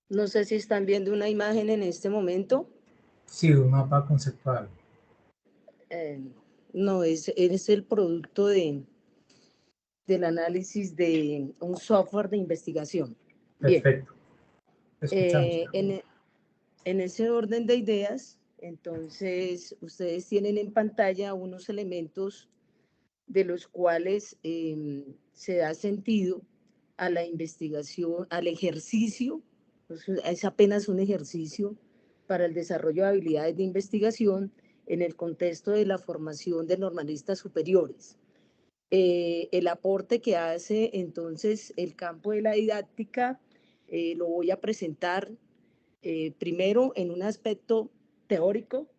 No sé si están viendo una imagen en este momento. Sí, un mapa conceptual. No, es el producto del análisis de un software de investigación. Bien, Perfecto. Escuchamos. en ese orden de ideas, entonces ustedes tienen en pantalla unos elementos de los cuales se da sentido a la investigación, al ejercicio, es apenas un ejercicio para el desarrollo de habilidades de investigación en el contexto de la formación de normalistas superiores. El aporte que hace entonces el campo de la didáctica lo voy a presentar primero en un aspecto teórico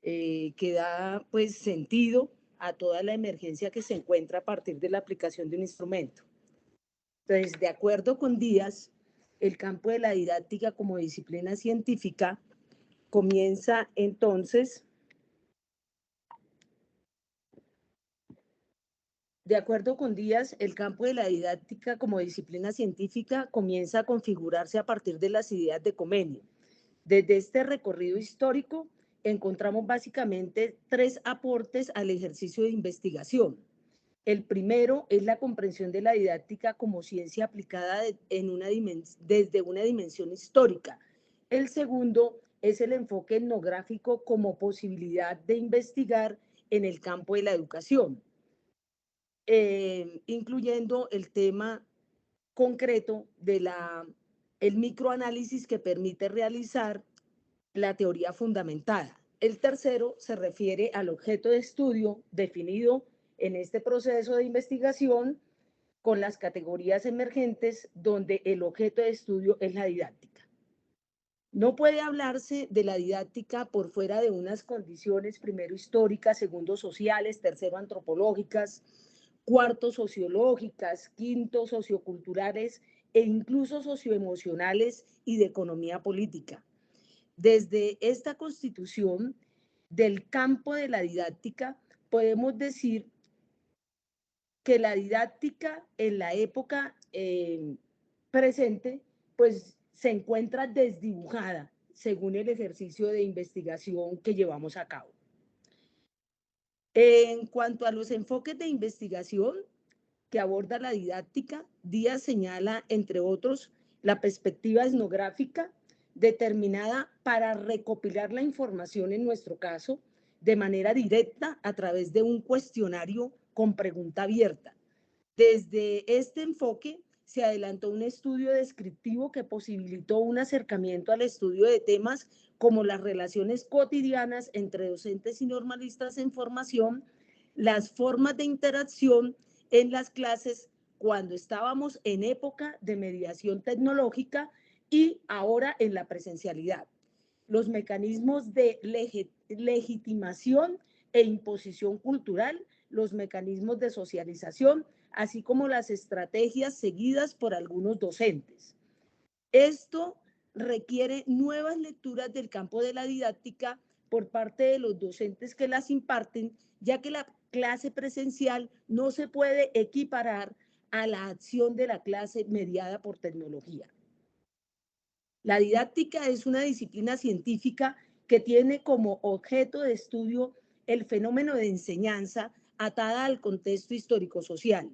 que da pues sentido a toda la emergencia que se encuentra a partir de la aplicación de un instrumento. Entonces, de acuerdo con Díaz, el campo de la didáctica como disciplina científica comienza entonces, de acuerdo con Díaz, el campo de la didáctica como disciplina científica comienza a configurarse a partir de las ideas de Comenio. Desde este recorrido histórico encontramos básicamente tres aportes al ejercicio de investigación. El primero es la comprensión de la didáctica como ciencia aplicada desde una dimensión histórica. El segundo es el enfoque etnográfico como posibilidad de investigar en el campo de la educación, incluyendo el tema concreto de el microanálisis que permite realizar la teoría fundamentada. El tercero se refiere al objeto de estudio definido en este proceso de investigación con las categorías emergentes donde el objeto de estudio es la didáctica. No puede hablarse de la didáctica por fuera de unas condiciones, primero históricas, segundo sociales, tercero antropológicas, cuarto sociológicas, quinto socioculturales e incluso socioemocionales y de economía política. Desde esta constitución del campo de la didáctica, podemos decir que la didáctica en la época presente, pues se encuentra desdibujada según el ejercicio de investigación que llevamos a cabo. En cuanto a los enfoques de investigación que aborda la didáctica, Díaz señala, entre otros, la perspectiva etnográfica, determinada para recopilar la información, en nuestro caso, de manera directa a través de un cuestionario con pregunta abierta. Desde este enfoque se adelantó un estudio descriptivo que posibilitó un acercamiento al estudio de temas como las relaciones cotidianas entre docentes y normalistas en formación, las formas de interacción en las clases cuando estábamos en época de mediación tecnológica y ahora en la presencialidad, los mecanismos de legitimación e imposición cultural, los mecanismos de socialización, así como las estrategias seguidas por algunos docentes. Esto requiere nuevas lecturas del campo de la didáctica por parte de los docentes que las imparten, ya que la clase presencial no se puede equiparar a la acción de la clase mediada por tecnología. La didáctica es una disciplina científica que tiene como objeto de estudio el fenómeno de enseñanza atada al contexto histórico-social.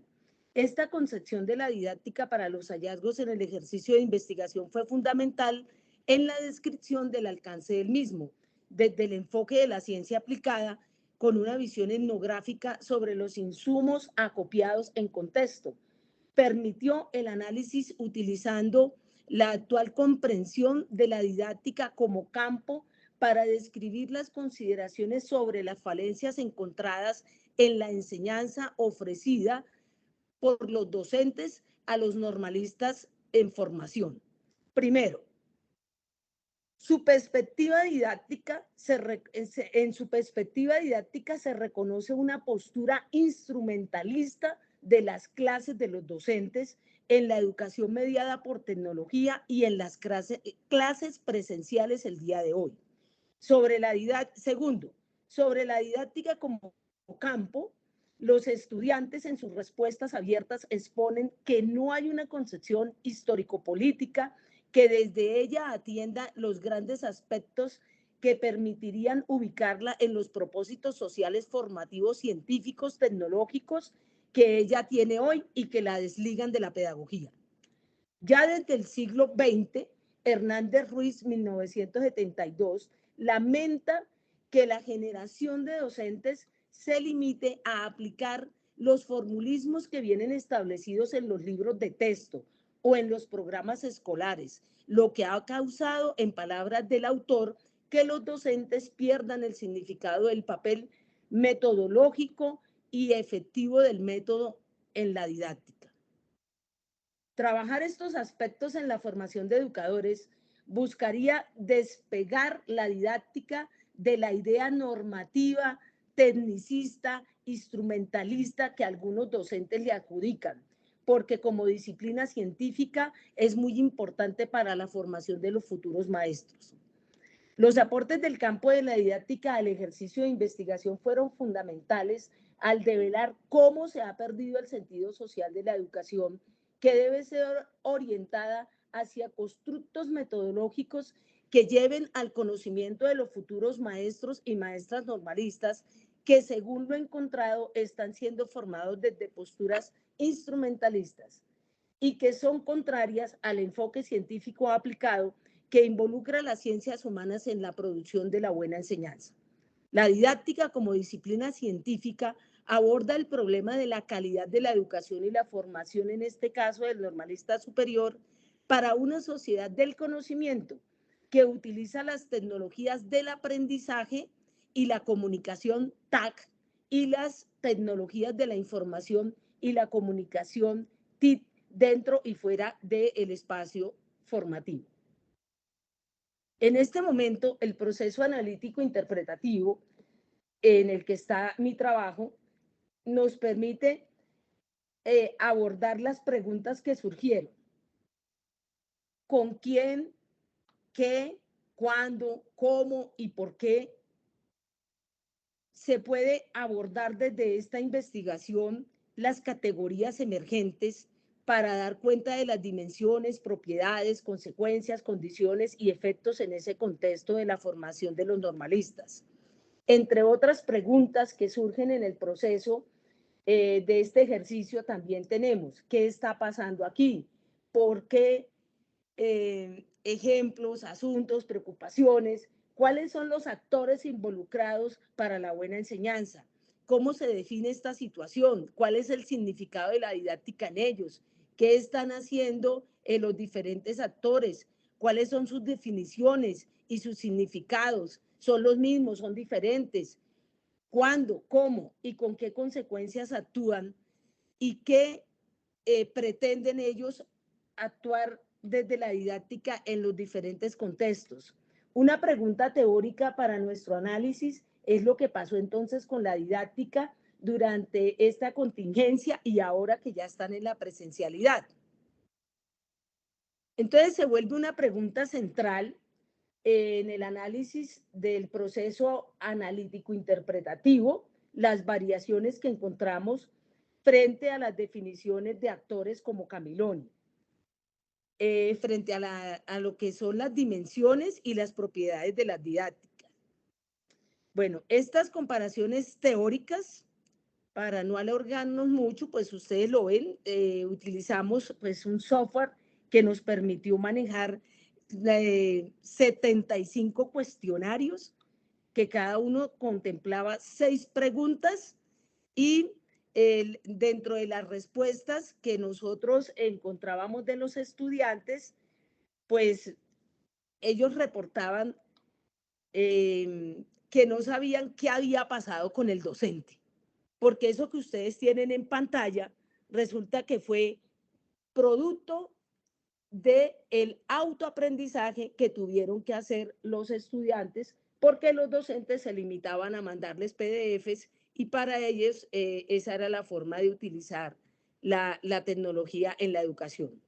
Esta concepción de la didáctica para los hallazgos en el ejercicio de investigación fue fundamental en la descripción del alcance del mismo, desde el enfoque de la ciencia aplicada, con una visión etnográfica sobre los insumos acopiados en contexto. Permitió el análisis utilizando la actual comprensión de la didáctica como campo para describir las consideraciones sobre las falencias encontradas en la enseñanza ofrecida por los docentes a los normalistas en formación. Primero, su perspectiva didáctica en su perspectiva didáctica se reconoce una postura instrumentalista de las clases de los docentes en la educación mediada por tecnología y en las clases presenciales el día de hoy. Segundo, sobre la didáctica como campo, Los estudiantes en sus respuestas abiertas exponen que no hay una concepción histórico-política que desde ella atienda los grandes aspectos que permitirían ubicarla en los propósitos sociales, formativos, científicos, tecnológicos que ella tiene hoy y que la desligan de la pedagogía. Ya desde el siglo XX, Hernández Ruiz, 1972, lamenta que la generación de docentes se limite a aplicar los formulismos que vienen establecidos en los libros de texto o en los programas escolares, lo que ha causado, en palabras del autor, que los docentes pierdan el significado del papel metodológico y efectivo del método en la didáctica. Trabajar estos aspectos en la formación de educadores buscaría despegar la didáctica de la idea normativa, tecnicista, instrumentalista que algunos docentes le adjudican, porque como disciplina científica es muy importante para la formación de los futuros maestros. Los aportes del campo de la didáctica al ejercicio de investigación fueron fundamentales al develar cómo se ha perdido el sentido social de la educación, que debe ser orientada hacia constructos metodológicos que lleven al conocimiento de los futuros maestros y maestras normalistas que, según lo encontrado, están siendo formados desde posturas instrumentalistas y que son contrarias al enfoque científico aplicado que involucra las ciencias humanas en la producción de la buena enseñanza. La didáctica como disciplina científica aborda el problema de la calidad de la educación y la formación, en este caso del normalista superior, para una sociedad del conocimiento que utiliza las tecnologías del aprendizaje y la comunicación TAC y las tecnologías de la información y la comunicación TIC dentro y fuera del espacio formativo. En este momento, el proceso analítico interpretativo en el que está mi trabajo nos permite abordar las preguntas que surgieron. ¿Con quién? ¿Qué? ¿Cuándo? ¿Cómo? ¿Y por qué? Se puede abordar desde esta investigación las categorías emergentes para dar cuenta de las dimensiones, propiedades, consecuencias, condiciones y efectos en ese contexto de la formación de los normalistas. Entre otras preguntas que surgen en el proceso de este ejercicio también tenemos, ¿qué está pasando aquí? ¿Por qué? Ejemplos, asuntos, preocupaciones, cuáles son los actores involucrados para la buena enseñanza, cómo se define esta situación, cuál es el significado de la didáctica en ellos, qué están haciendo los diferentes actores, cuáles son sus definiciones y sus significados, son los mismos, son diferentes, cuándo, cómo y con qué consecuencias actúan y qué pretenden ellos actuar desde la didáctica en los diferentes contextos. Una pregunta teórica para nuestro análisis es lo que pasó entonces con la didáctica durante esta contingencia y ahora que ya están en la presencialidad. Entonces se vuelve una pregunta central en el análisis del proceso analítico-interpretativo, las variaciones que encontramos frente a las definiciones de actores como Camiloni, frente a lo que son las dimensiones y las propiedades de las didácticas. Bueno, estas comparaciones teóricas, para no alargarnos mucho, pues ustedes lo ven, utilizamos pues un software que nos permitió manejar 75 cuestionarios, que cada uno contemplaba 6 preguntas y dentro de las respuestas que nosotros encontrábamos de los estudiantes, pues ellos reportaban que no sabían qué había pasado con el docente, porque eso que ustedes tienen en pantalla resulta que fue producto del autoaprendizaje que tuvieron que hacer los estudiantes, porque los docentes se limitaban a mandarles PDFs y para ellos esa era la forma de utilizar la tecnología en la educación.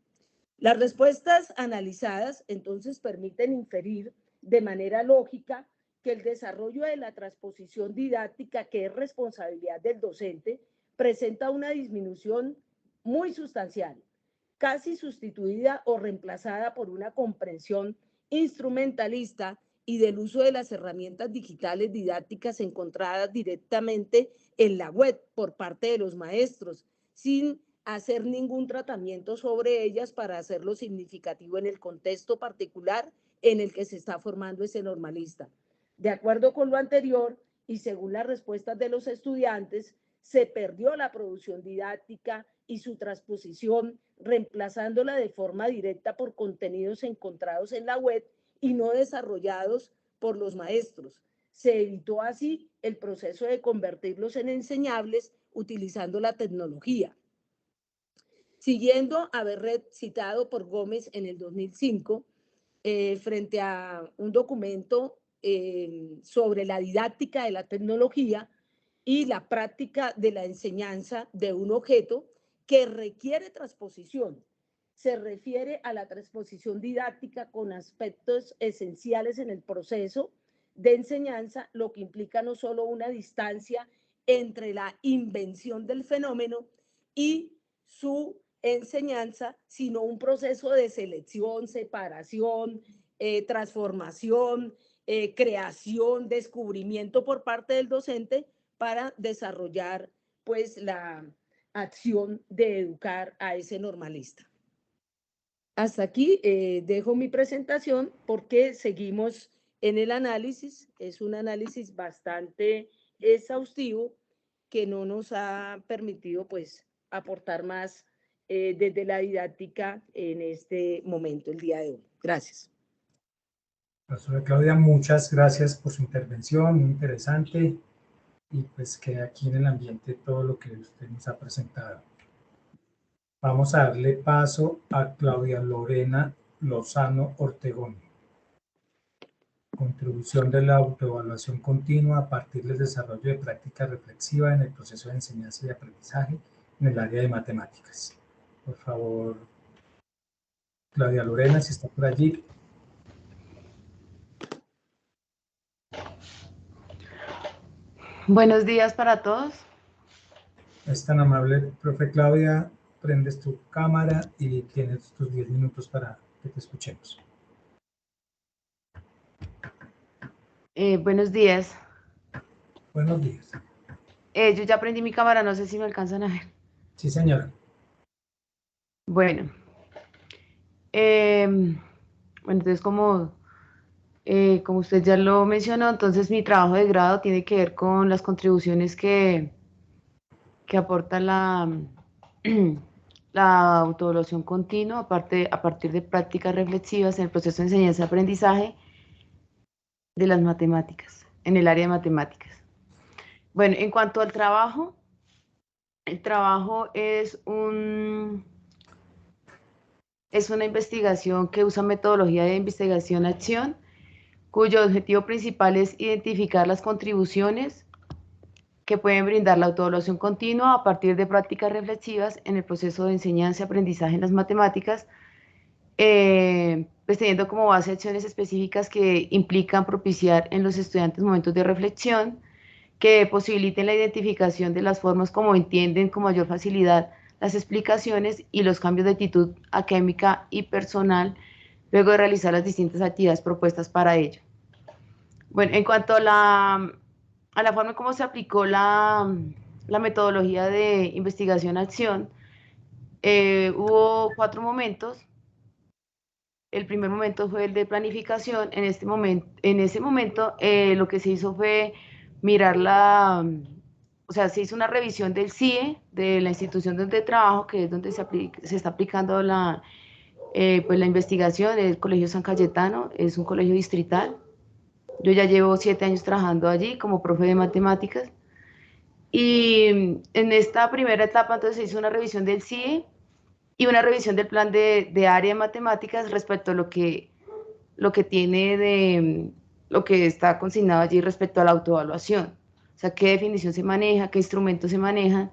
Las respuestas analizadas entonces permiten inferir de manera lógica que el desarrollo de la transposición didáctica, que es responsabilidad del docente, presenta una disminución muy sustancial, casi sustituida o reemplazada por una comprensión instrumentalista y del uso de las herramientas digitales didácticas encontradas directamente en la web por parte de los maestros, sin hacer ningún tratamiento sobre ellas para hacerlo significativo en el contexto particular en el que se está formando ese normalista. De acuerdo con lo anterior y según las respuestas de los estudiantes, se perdió la producción didáctica y su transposición, reemplazándola de forma directa por contenidos encontrados en la web y no desarrollados por los maestros. Se evitó así el proceso de convertirlos en enseñables utilizando la tecnología. Siguiendo haber red citado por Gómez en el 2005, frente a un documento sobre la didáctica de la tecnología y la práctica de la enseñanza de un objeto que requiere transposición. Se refiere a la transposición didáctica con aspectos esenciales en el proceso de enseñanza, lo que implica no solo una distancia entre la invención del fenómeno y su enseñanza, sino un proceso de selección, separación, transformación, creación, descubrimiento por parte del docente para desarrollar pues la acción de educar a ese normalista. Hasta aquí dejo mi presentación porque seguimos en el análisis. Es un análisis bastante exhaustivo que no nos ha permitido pues aportar más desde la didáctica en este momento, el día de hoy. Gracias. Profesora Claudia, muchas gracias por su intervención, muy interesante, y pues queda aquí en el ambiente todo lo que usted nos ha presentado. Vamos a darle paso a Claudia Lorena Lozano Ortegón. Contribución de la autoevaluación continua a partir del desarrollo de práctica reflexiva en el proceso de enseñanza y aprendizaje en el área de matemáticas. Por favor, Claudia Lorena, si está por allí. Buenos días para todos. Es tan amable, profe Claudia, prendes tu cámara y tienes tus 10 minutos para que te escuchemos. Buenos días. Buenos días. Yo ya prendí mi cámara, no sé si me alcanzan a ver. Sí, señora. Bueno. Entonces como usted ya lo mencionó, entonces mi trabajo de grado tiene que ver con las contribuciones que aporta la autoevaluación continua, a partir de prácticas reflexivas en el proceso de enseñanza y aprendizaje de las matemáticas, en el área de matemáticas. Bueno, en cuanto al trabajo, el trabajo es una investigación que usa metodología de investigación-acción, cuyo objetivo principal es identificar las contribuciones que pueden brindar la autoevaluación continua a partir de prácticas reflexivas en el proceso de enseñanza y aprendizaje en las matemáticas, pues teniendo como base acciones específicas que implican propiciar en los estudiantes momentos de reflexión que posibiliten la identificación de las formas como entienden con mayor facilidad las explicaciones y los cambios de actitud académica y personal luego de realizar las distintas actividades propuestas para ello. Bueno, en cuanto a la forma en cómo se aplicó la metodología de investigación-acción, hubo 4 momentos. El primer momento fue el de planificación. En ese momento lo que se hizo fue mirar o sea, se hizo una revisión del CIE, de la institución donde trabajo, que es donde se está aplicando pues la investigación, el Colegio San Cayetano, es un colegio distrital. Yo ya llevo 7 años trabajando allí como profe de matemáticas. Y en esta primera etapa entonces se hizo una revisión del CIE y una revisión del plan de área de matemáticas respecto a lo que está consignado allí respecto a la autoevaluación. O sea, qué definición se maneja, qué instrumentos se manejan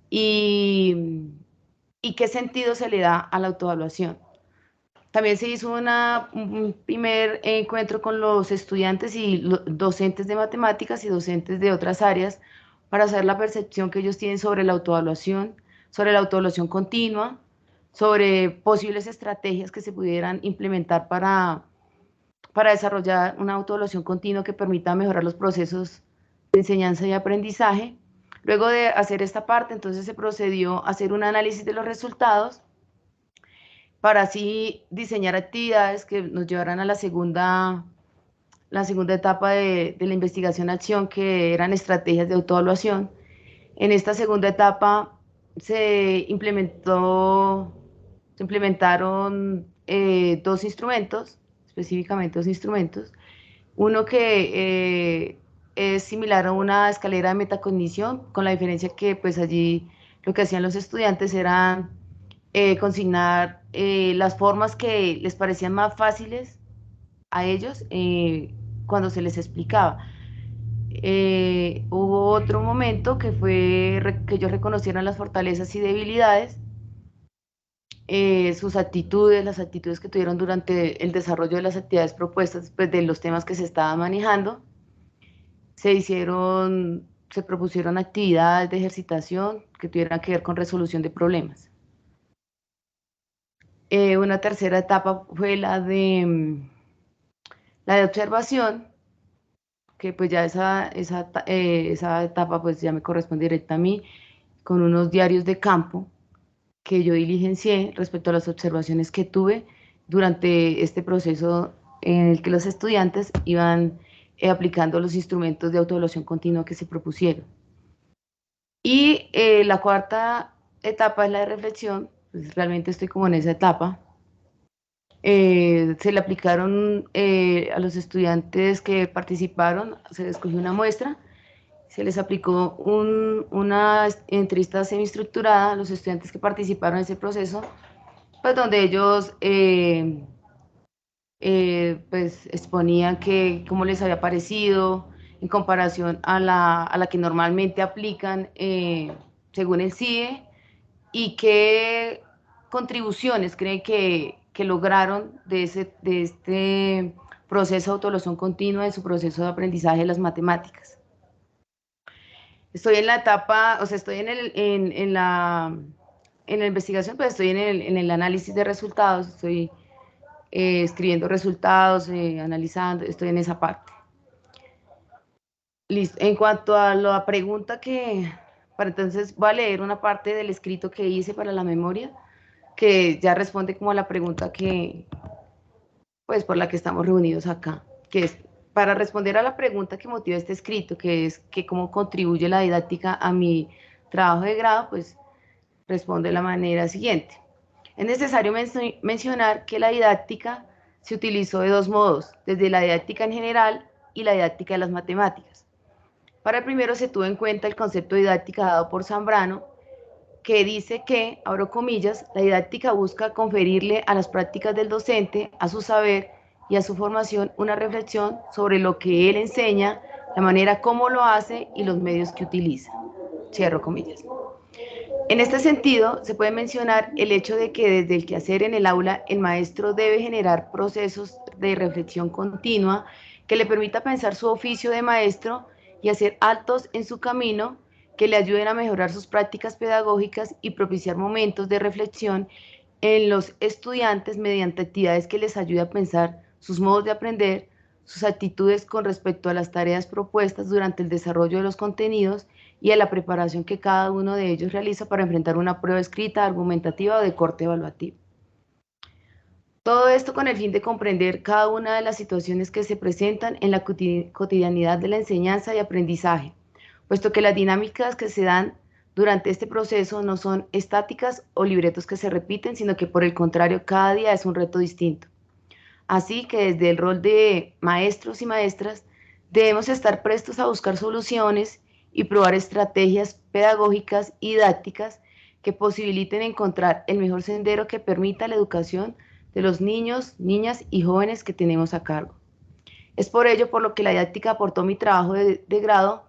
y qué sentido se le da a la autoevaluación. También se hizo un primer encuentro con los estudiantes y los docentes de matemáticas y docentes de otras áreas para saber la percepción que ellos tienen sobre la autoevaluación continua, sobre posibles estrategias que se pudieran implementar para desarrollar una autoevaluación continua que permita mejorar los procesos de enseñanza y aprendizaje. Luego de hacer esta parte, entonces se procedió a hacer un análisis de los resultados para así diseñar actividades que nos llevaran a la segunda etapa de la investigación-acción, que eran estrategias de autoevaluación. En esta segunda etapa se implementaron dos instrumentos, específicamente dos instrumentos. Uno que es similar a una escalera de metacognición, con la diferencia que pues allí lo que hacían los estudiantes era consignar las formas que les parecían más fáciles a ellos cuando se les explicaba. Hubo otro momento que fue que ellos reconocieran las fortalezas y debilidades, sus actitudes, las actitudes que tuvieron durante el desarrollo de las actividades propuestas, pues, de los temas que se estaban manejando. Se propusieron actividades de ejercitación que tuvieran que ver con resolución de problemas. Una tercera etapa fue la de observación, que pues ya esa etapa pues ya me corresponde directa a mí, con unos diarios de campo que yo diligencié respecto a las observaciones que tuve durante este proceso en el que los estudiantes iban aplicando los instrumentos de autoevaluación continua que se propusieron. Y la cuarta etapa es la de reflexión, pues realmente estoy como en esa etapa. Se le aplicaron a los estudiantes que participaron, se les escogió una muestra, se les aplicó una entrevista semiestructurada a los estudiantes que participaron en ese proceso, pues donde ellos pues exponían cómo les había parecido en comparación a la que normalmente aplican según el CIE, y qué contribuciones creen que lograron de este proceso de autoevaluación continua en su proceso de aprendizaje de las matemáticas. Estoy en la etapa, o sea, estoy en la investigación, pues estoy en el análisis de resultados, estoy escribiendo resultados, analizando, estoy en esa parte. Listo. En cuanto a la pregunta entonces voy a leer una parte del escrito que hice para la memoria, que ya responde como a la pregunta pues por la que estamos reunidos acá, que es para responder a la pregunta que motiva este escrito, que es que cómo contribuye la didáctica a mi trabajo de grado, pues responde de la manera siguiente. Es necesario mencionar que la didáctica se utilizó de dos modos, desde la didáctica en general y la didáctica de las matemáticas. Para el primero se tuvo en cuenta el concepto de didáctica dado por Zambrano, que dice que, abro comillas, la didáctica busca conferirle a las prácticas del docente, a su saber y a su formación una reflexión sobre lo que él enseña, la manera como lo hace y los medios que utiliza. Cierro comillas. En este sentido, se puede mencionar el hecho de que desde el quehacer en el aula, el maestro debe generar procesos de reflexión continua que le permita pensar su oficio de maestro y hacer altos en su camino que le ayuden a mejorar sus prácticas pedagógicas y propiciar momentos de reflexión en los estudiantes mediante actividades que les ayude a pensar sus modos de aprender, sus actitudes con respecto a las tareas propuestas durante el desarrollo de los contenidos y a la preparación que cada uno de ellos realiza para enfrentar una prueba escrita, argumentativa o de corte evaluativo. Todo esto con el fin de comprender cada una de las situaciones que se presentan en la cotidianidad de la enseñanza y aprendizaje, puesto que las dinámicas que se dan durante este proceso no son estáticas o libretos que se repiten, sino que por el contrario, cada día es un reto distinto. Así que desde el rol de maestros y maestras debemos estar prestos a buscar soluciones y probar estrategias pedagógicas y didácticas que posibiliten encontrar el mejor sendero que permita la educación de los niños, niñas y jóvenes que tenemos a cargo. Es por ello por lo que la didáctica aportó mi trabajo de grado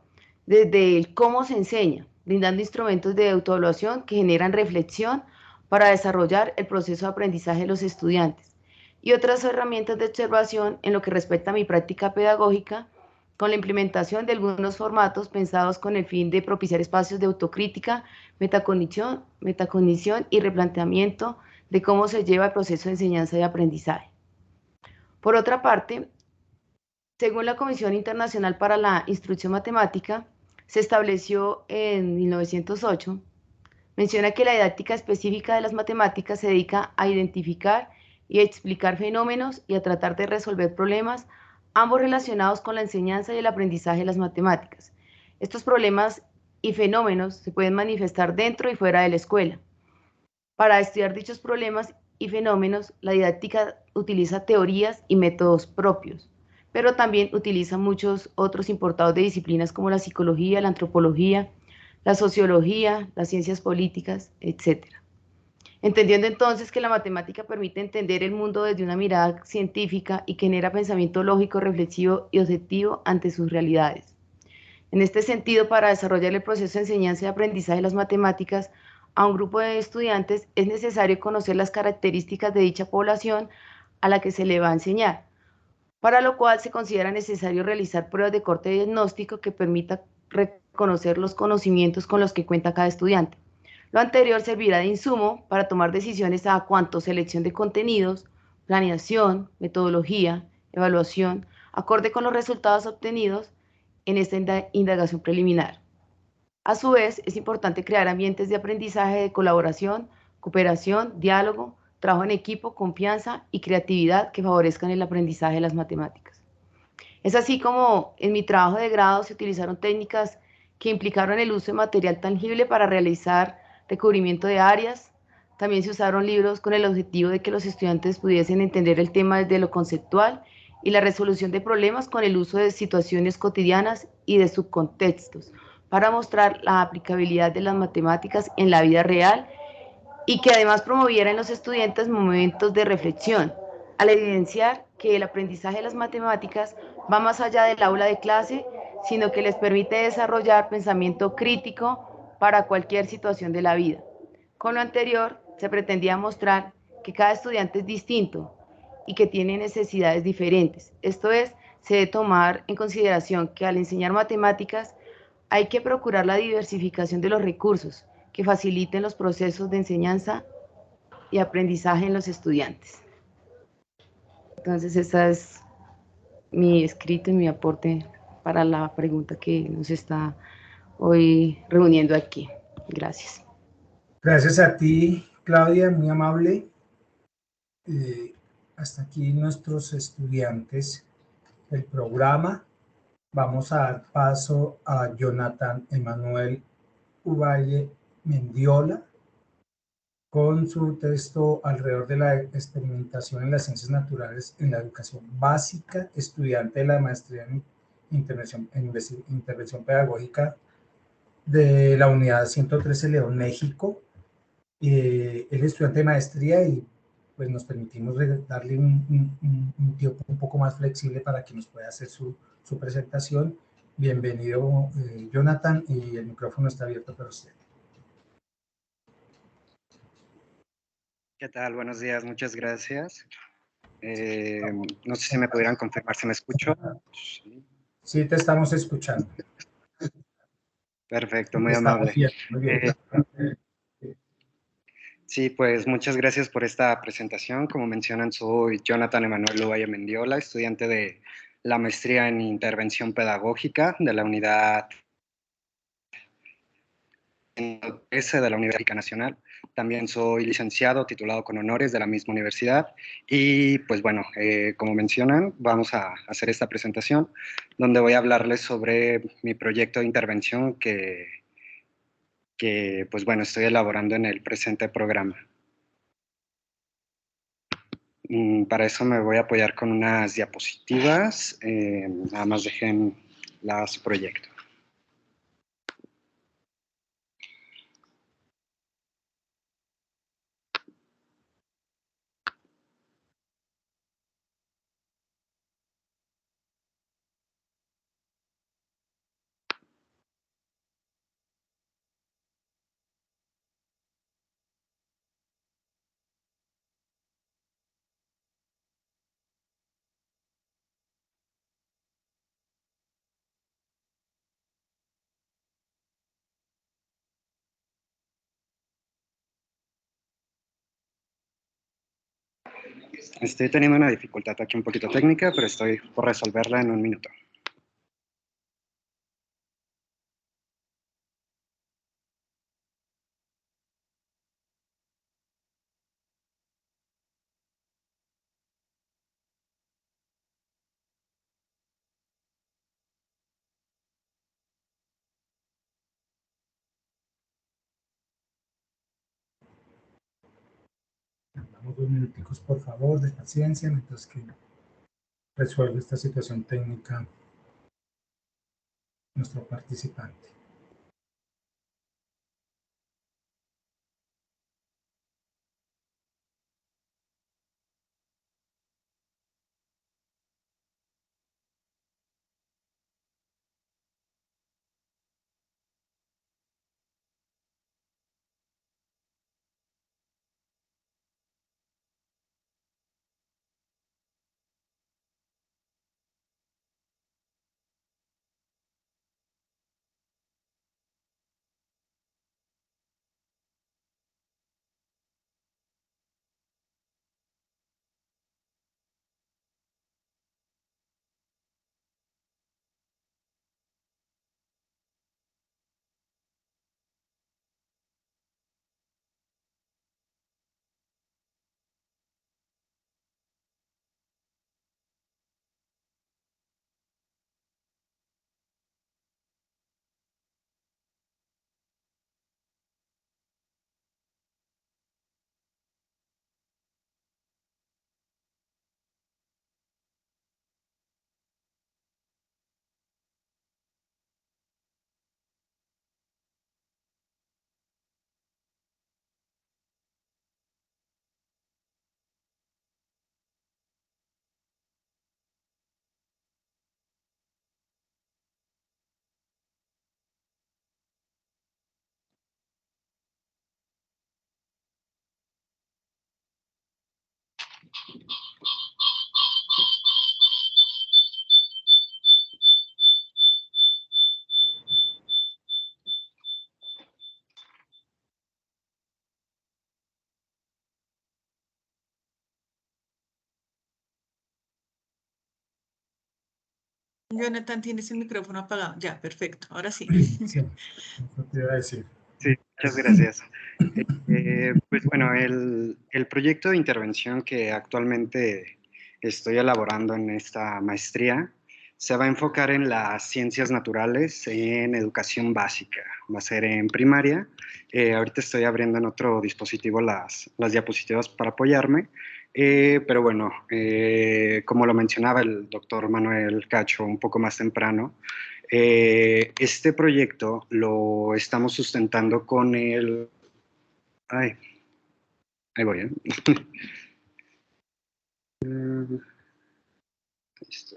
desde el cómo se enseña, brindando instrumentos de autoevaluación que generan reflexión para desarrollar el proceso de aprendizaje de los estudiantes, y otras herramientas de observación en lo que respecta a mi práctica pedagógica con la implementación de algunos formatos pensados con el fin de propiciar espacios de autocrítica, metacognición y replanteamiento de cómo se lleva el proceso de enseñanza y aprendizaje. Por otra parte, según la Comisión Internacional para la Instrucción Matemática, se estableció en 1908, menciona que la didáctica específica de las matemáticas se dedica a identificar y a explicar fenómenos y a tratar de resolver problemas, ambos relacionados con la enseñanza y el aprendizaje de las matemáticas. Estos problemas y fenómenos se pueden manifestar dentro y fuera de la escuela. Para estudiar dichos problemas y fenómenos, la didáctica utiliza teorías y métodos propios, pero también utiliza muchos otros importados de disciplinas como la psicología, la antropología, la sociología, las ciencias políticas, etc. Entendiendo entonces que la matemática permite entender el mundo desde una mirada científica y que genera pensamiento lógico, reflexivo y objetivo ante sus realidades. En este sentido, para desarrollar el proceso de enseñanza y aprendizaje de las matemáticas a un grupo de estudiantes es necesario conocer las características de dicha población a la que se le va a enseñar, para lo cual se considera necesario realizar pruebas de corte diagnóstico que permita reconocer los conocimientos con los que cuenta cada estudiante. Lo anterior servirá de insumo para tomar decisiones a cuanto selección de contenidos, planeación, metodología, evaluación, acorde con los resultados obtenidos en esta indagación preliminar. A su vez, es importante crear ambientes de aprendizaje de colaboración, cooperación, diálogo, trabajo en equipo, confianza y creatividad que favorezcan el aprendizaje de las matemáticas. Es así como en mi trabajo de grado se utilizaron técnicas que implicaron el uso de material tangible para realizar recubrimiento de áreas. También se usaron libros con el objetivo de que los estudiantes pudiesen entender el tema desde lo conceptual y la resolución de problemas con el uso de situaciones cotidianas y de subcontextos, para mostrar la aplicabilidad de las matemáticas en la vida real y que además promoviera en los estudiantes momentos de reflexión, al evidenciar que el aprendizaje de las matemáticas va más allá del aula de clase, sino que les permite desarrollar pensamiento crítico para cualquier situación de la vida. Con lo anterior, se pretendía mostrar que cada estudiante es distinto y que tiene necesidades diferentes. Esto es, se debe tomar en consideración que al enseñar matemáticas hay que procurar la diversificación de los recursos que faciliten los procesos de enseñanza y aprendizaje en los estudiantes. Entonces, ese es mi escrito y mi aporte para la pregunta que nos está hoy reuniendo aquí. Gracias. Gracias a ti, Claudia, muy amable. Hasta aquí nuestros estudiantes del programa. Vamos a dar paso a Jonathan Emanuel Uvalle Mendiola con su texto alrededor de la experimentación en las ciencias naturales en la educación básica, estudiante de la maestría en intervención pedagógica de la unidad 113 León, México. Él es estudiante de maestría y pues nos permitimos darle un tiempo un poco más flexible para que nos pueda hacer su presentación. Bienvenido, Jonathan, y el micrófono está abierto para usted. ¿Qué tal? Buenos días, muchas gracias. No sé si me pudieran confirmar si me escucho. Sí, te estamos escuchando. Perfecto, muy amable. Muy bien. Sí, pues muchas gracias por esta presentación. Como mencionan, soy Jonathan Emanuel Uvalle Mendiola, estudiante de la maestría en intervención pedagógica de la unidad 13 de la Universidad Nacional. También soy licenciado titulado con honores de la misma universidad y pues bueno, como mencionan, vamos a hacer esta presentación donde voy a hablarles sobre mi proyecto de intervención que pues bueno, estoy elaborando en el presente programa. Para eso me voy a apoyar con unas diapositivas, nada más dejen las proyecto. Estoy teniendo una dificultad aquí un poquito técnica, pero estoy por resolverla en un minuto. Damos 2 minuticos, por favor, de paciencia, mientras que resuelve esta situación técnica nuestro participante. Jonathan, tienes el micrófono apagado. Ya, perfecto. Ahora sí. Sí, eso te iba a decir. Sí, muchas gracias. Pues bueno, el proyecto de intervención que actualmente estoy elaborando en esta maestría se va a enfocar en las ciencias naturales en educación básica. Va a ser en primaria. Ahorita estoy abriendo en otro dispositivo las diapositivas para apoyarme. Pero bueno, como lo mencionaba el doctor Manuel Cacho un poco más temprano, este proyecto lo estamos sustentando con el... Ay, ahí voy, ¿eh? Listo.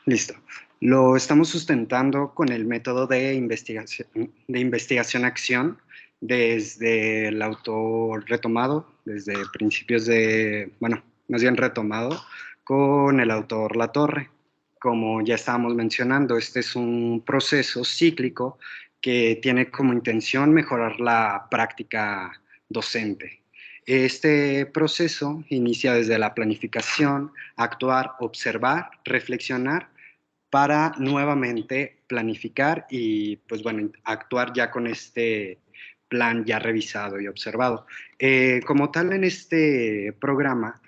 Listo. Lo estamos sustentando con el método de investigación-acción desde el autor retomado, desde principios de, bueno, más bien retomado, con el autor Latorre. Como ya estábamos mencionando, este es un proceso cíclico que tiene como intención mejorar la práctica docente. Este proceso inicia desde la planificación, actuar, observar, reflexionar, para nuevamente planificar y, pues bueno, actuar ya con este plan ya revisado y observado. Como tal, en este programa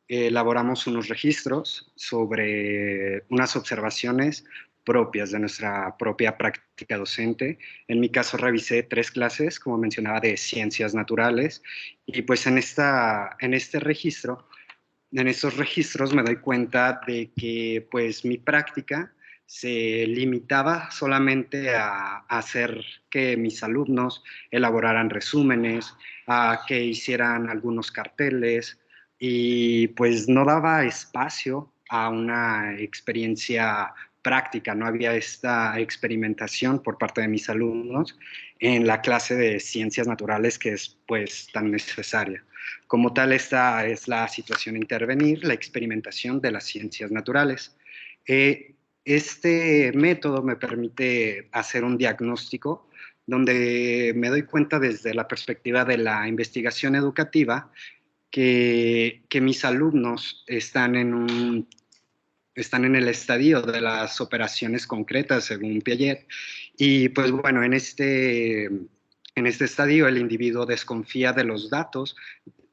elaboramos unos registros sobre unas observaciones propias de nuestra propia práctica docente. En mi caso revisé 3 clases, como mencionaba, de ciencias naturales, y pues en estos registros me doy cuenta de que pues mi práctica se limitaba solamente a hacer que mis alumnos elaboraran resúmenes, a que hicieran algunos carteles, y pues no daba espacio a una experiencia práctica, no había esta experimentación por parte de mis alumnos en la clase de ciencias naturales que es pues tan necesaria. Como tal, esta es la situación a intervenir, la experimentación de las ciencias naturales. Este método me permite hacer un diagnóstico donde me doy cuenta desde la perspectiva de la investigación educativa que mis alumnos están en el estadio de las operaciones concretas, según Piaget, y pues bueno, en este estadio el individuo desconfía de los datos,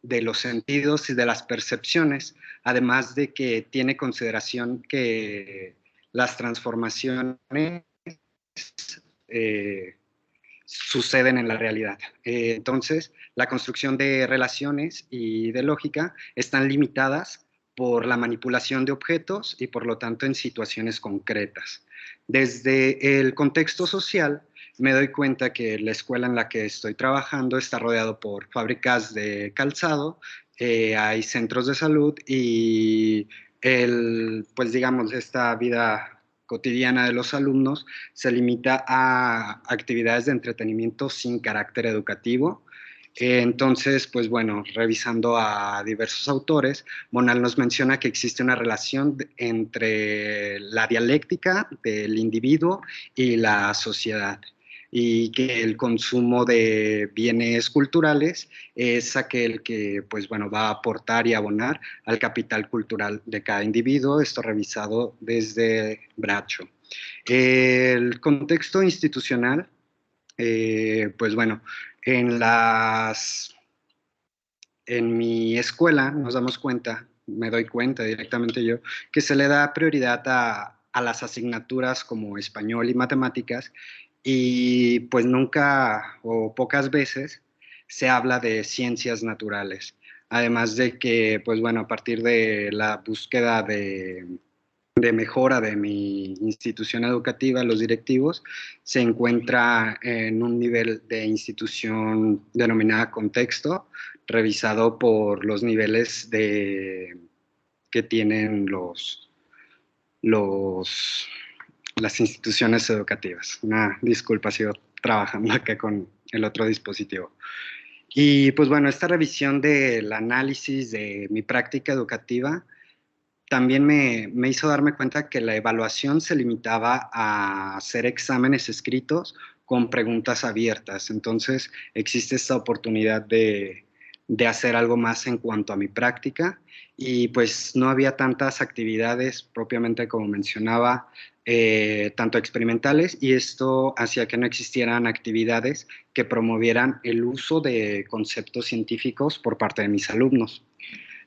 de los sentidos y de las percepciones, además de que tiene consideración que las transformaciones suceden en la realidad. Entonces, la construcción de relaciones y de lógica están limitadas por la manipulación de objetos y por lo tanto en situaciones concretas. Desde el contexto social, me doy cuenta que la escuela en la que estoy trabajando está rodeado por fábricas de calzado, hay centros de salud y pues digamos, esta vida cotidiana de los alumnos se limita a actividades de entretenimiento sin carácter educativo. Entonces, pues bueno, revisando a diversos autores, Monal nos menciona que existe una relación entre la dialéctica del individuo y la sociedad, y que el consumo de bienes culturales es aquel que, pues bueno, va a aportar y abonar al capital cultural de cada individuo, esto revisado desde Bradshaw. El contexto institucional, pues bueno, en mi escuela nos damos cuenta, me doy cuenta directamente yo, que se le da prioridad a las asignaturas como español y matemáticas, y pues nunca o pocas veces se habla de ciencias naturales. Además de que, pues bueno, a partir de la búsqueda de mejora de mi institución educativa, los directivos, se encuentra en un nivel de institución denominada contexto, revisado por los niveles que tienen las instituciones educativas. Una disculpa, sigo trabajando acá con el otro dispositivo. Y pues bueno, esta revisión del análisis de mi práctica educativa también me hizo darme cuenta que la evaluación se limitaba a hacer exámenes escritos con preguntas abiertas. Entonces, existe esta oportunidad de hacer algo más en cuanto a mi práctica, y pues no había tantas actividades propiamente como mencionaba, tanto experimentales, y esto hacía que no existieran actividades que promovieran el uso de conceptos científicos por parte de mis alumnos.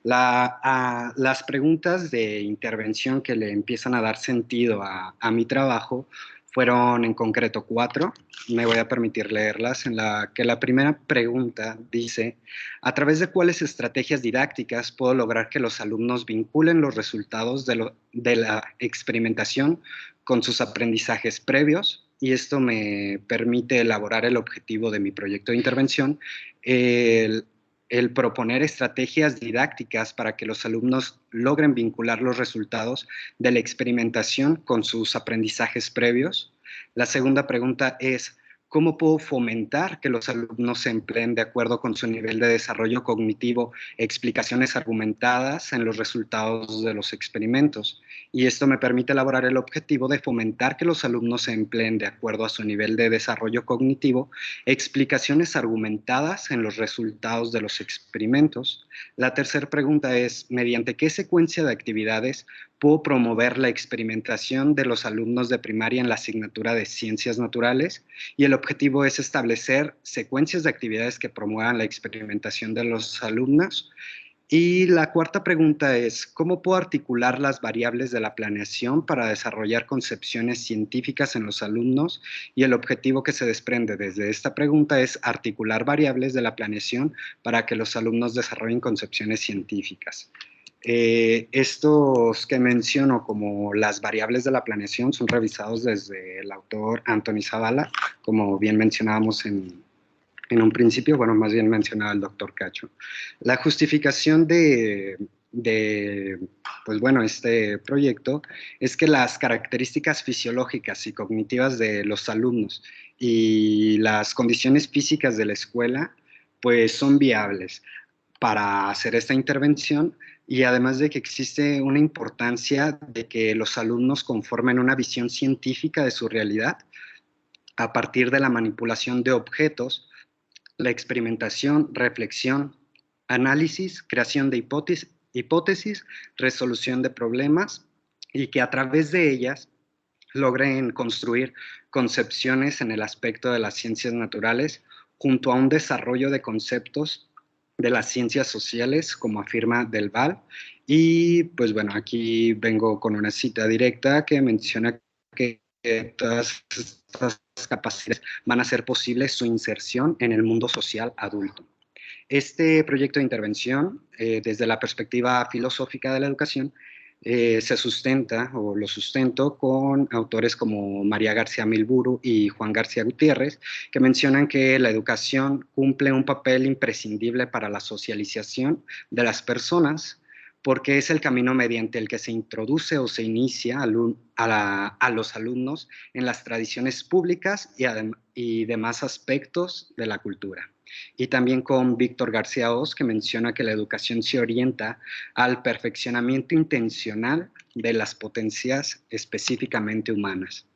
Las preguntas de intervención que le empiezan a dar sentido a mi trabajo fueron en concreto 4. Me voy a permitir leerlas, en la que la primera pregunta dice: ¿a través de cuáles estrategias didácticas puedo lograr que los alumnos vinculen los resultados de la experimentación con sus aprendizajes previos? Y esto me permite elaborar el objetivo de mi proyecto de intervención, el proponer estrategias didácticas para que los alumnos logren vincular los resultados de la experimentación con sus aprendizajes previos. La segunda pregunta es: ¿cómo puedo fomentar que los alumnos se empleen de acuerdo con su nivel de desarrollo cognitivo explicaciones argumentadas en los resultados de los experimentos? Y esto me permite elaborar el objetivo de fomentar que los alumnos se empleen de acuerdo a su nivel de desarrollo cognitivo explicaciones argumentadas en los resultados de los experimentos. La tercera pregunta es: ¿mediante qué secuencia de actividades puedo promover la experimentación de los alumnos de primaria en la asignatura de Ciencias Naturales? Y el objetivo es establecer secuencias de actividades que promuevan la experimentación de los alumnos. Y la cuarta pregunta es: ¿cómo puedo articular las variables de la planeación para desarrollar concepciones científicas en los alumnos? Y el objetivo que se desprende desde esta pregunta es articular variables de la planeación para que los alumnos desarrollen concepciones científicas. Estos que menciono como las variables de la planeación son revisados desde el autor Anthony Zavala, como bien mencionábamos en un principio, bueno, más bien mencionaba el doctor Cacho. La justificación pues bueno, este proyecto es que las características fisiológicas y cognitivas de los alumnos y las condiciones físicas de la escuela pues son viables para hacer esta intervención, y además de que existe una importancia de que los alumnos conformen una visión científica de su realidad a partir de la manipulación de objetos, la experimentación, reflexión, análisis, creación de hipótesis, resolución de problemas, y que a través de ellas logren construir concepciones en el aspecto de las ciencias naturales junto a un desarrollo de conceptos de las ciencias sociales, como afirma Delval. Y pues bueno, aquí vengo con una cita directa que menciona que todas estas capacidades van a hacer posible su inserción en el mundo social adulto. Este proyecto de intervención, desde la perspectiva filosófica de la educación, se sustenta, o lo sustento, con autores como María García Milburu y Juan García Gutiérrez, que mencionan que la educación cumple un papel imprescindible para la socialización de las personas, porque es el camino mediante el que se introduce o se inicia a los alumnos en las tradiciones públicas y demás aspectos de la cultura. Y también con Víctor García Oz, que menciona que la educación se orienta al perfeccionamiento intencional de las potencias específicamente humanas.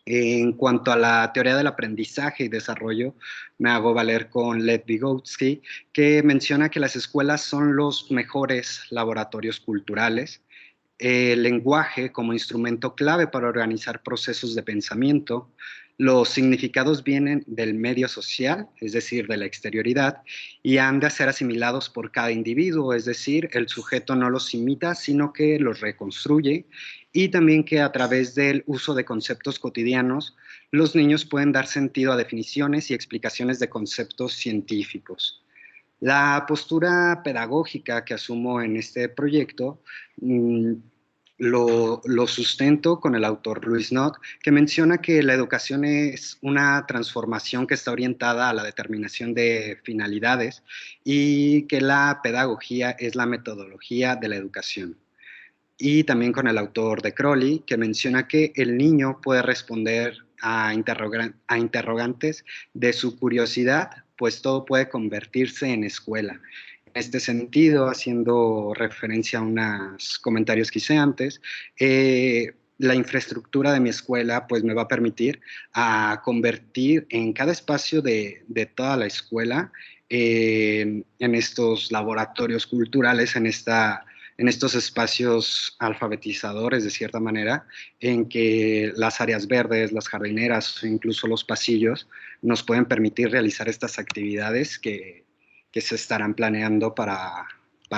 En cuanto a la teoría del aprendizaje y desarrollo, me hago valer con Lev Vygotsky, que menciona que las escuelas son los mejores laboratorios culturales, el lenguaje como instrumento clave para organizar procesos de pensamiento. Los significados vienen del medio social, es decir, de la exterioridad, y han de ser asimilados por cada individuo, es decir, el sujeto no los imita, sino que los reconstruye, y también que a través del uso de conceptos cotidianos, los niños pueden dar sentido a definiciones y explicaciones de conceptos científicos. La postura pedagógica que asumo en este proyecto lo sustento con el autor Luis Nott, que menciona que la educación es una transformación que está orientada a la determinación de finalidades y que la pedagogía es la metodología de la educación. Y también con el autor de Crowley, que menciona que el niño puede responder a interrogantes de su curiosidad, pues todo puede convertirse en escuela. En este sentido, haciendo referencia a unos comentarios que hice antes, la infraestructura de mi escuela pues me va a permitir a convertir en cada espacio de toda la escuela en estos laboratorios culturales, en estos espacios alfabetizadores, de cierta manera, en que las áreas verdes, las jardineras o incluso los pasillos nos pueden permitir realizar estas actividades que se estarán planeando para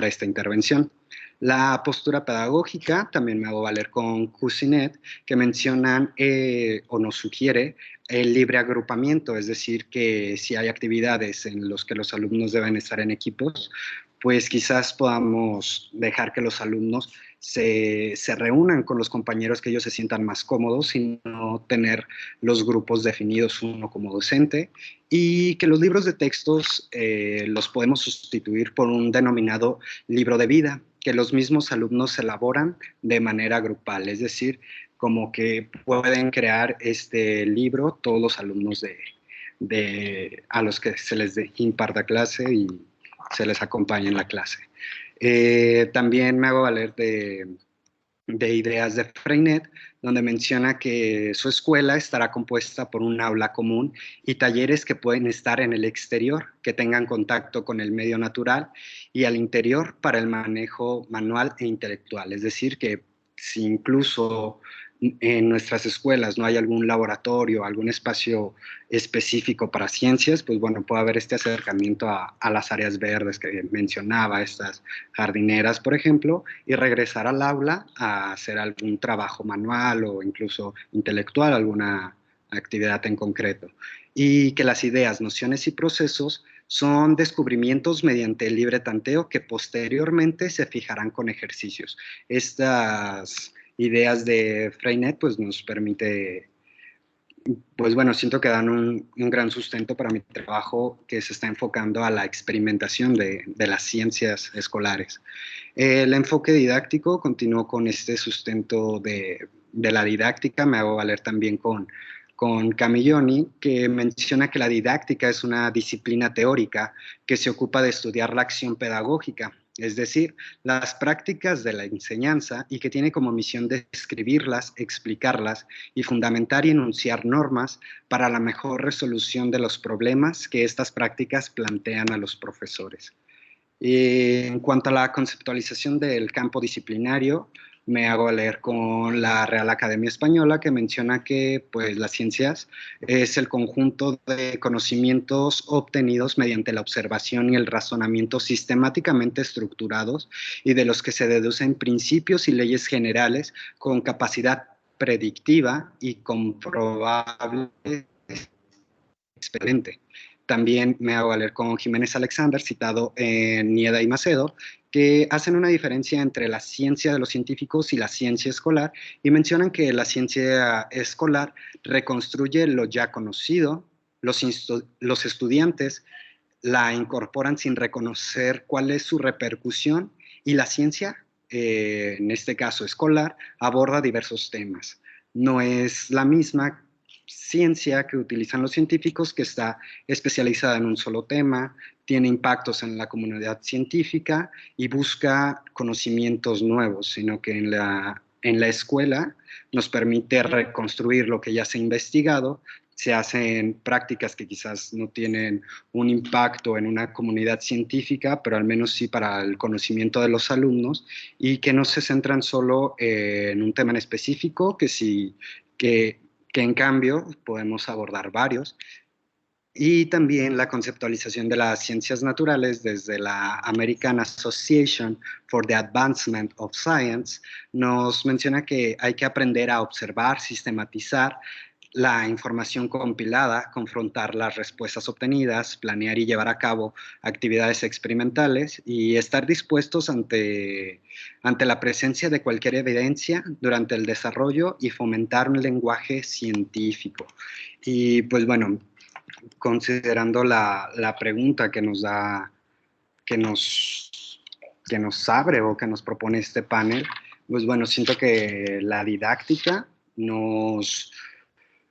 esta intervención. La postura pedagógica también me hago valer con Cousinet, que mencionan o nos sugiere el libre agrupamiento, es decir, que si hay actividades en las que los alumnos deben estar en equipos, pues quizás podamos dejar que los alumnos se reúnan con los compañeros que ellos se sientan más cómodos y no tener los grupos definidos uno como docente, y que los libros de textos los podemos sustituir por un denominado libro de vida, que los mismos alumnos elaboran de manera grupal, es decir, como que pueden crear este libro todos los alumnos a los que se les imparta clase y se les acompaña en la clase. También me hago valer de ideas de Freinet, donde menciona que su escuela estará compuesta por un aula común y talleres que pueden estar en el exterior, que tengan contacto con el medio natural, y al interior para el manejo manual e intelectual. Es decir, que si incluso en nuestras escuelas no hay algún laboratorio, algún espacio específico para ciencias, pues bueno, puede haber este acercamiento a las áreas verdes que mencionaba, estas jardineras, por ejemplo, y regresar al aula a hacer algún trabajo manual o incluso intelectual, alguna actividad en concreto. Y que las ideas, nociones y procesos son descubrimientos mediante el libre tanteo que posteriormente se fijarán con ejercicios. Estas ideas de Freinet pues nos permite, pues bueno, siento que dan un gran sustento para mi trabajo, que se está enfocando a la experimentación de las ciencias escolares. El enfoque didáctico continuó con este sustento de la didáctica, me hago valer también con con Camilloni, que menciona que la didáctica es una disciplina teórica que se ocupa de estudiar la acción pedagógica, es decir, las prácticas de la enseñanza, y que tiene como misión describirlas, explicarlas y fundamentar y enunciar normas para la mejor resolución de los problemas que estas prácticas plantean a los profesores. En cuanto a la conceptualización del campo disciplinario, me hago valer con la Real Academia Española, que menciona que pues, las ciencias es el conjunto de conocimientos obtenidos mediante la observación y el razonamiento sistemáticamente estructurados y de los que se deducen principios y leyes generales con capacidad predictiva y comprobable experimente. También me hago valer con Jiménez Alexander, citado en Nieda y Macedo, que hacen una diferencia entre la ciencia de los científicos y la ciencia escolar, y mencionan que la ciencia escolar reconstruye lo ya conocido, los estudiantes la incorporan sin reconocer cuál es su repercusión, y la ciencia, en este caso escolar, aborda diversos temas. No es la misma ciencia que utilizan los científicos, que está especializada en un solo tema, tiene impactos en la comunidad científica y busca conocimientos nuevos, sino que en la escuela nos permite reconstruir lo que ya se ha investigado. Se hacen prácticas que quizás no tienen un impacto en una comunidad científica, pero al menos sí para el conocimiento de los alumnos, y que no se centran solo en un tema en específico, que en cambio podemos abordar varios. Y también la conceptualización de las ciencias naturales desde la American Association for the Advancement of Science nos menciona que hay que aprender a observar, sistematizar la información compilada, confrontar las respuestas obtenidas, planear y llevar a cabo actividades experimentales y estar dispuestos ante la presencia de cualquier evidencia durante el desarrollo y fomentar un lenguaje científico. Y pues bueno, considerando la pregunta que nos abre o que nos propone este panel, pues bueno, siento que la didáctica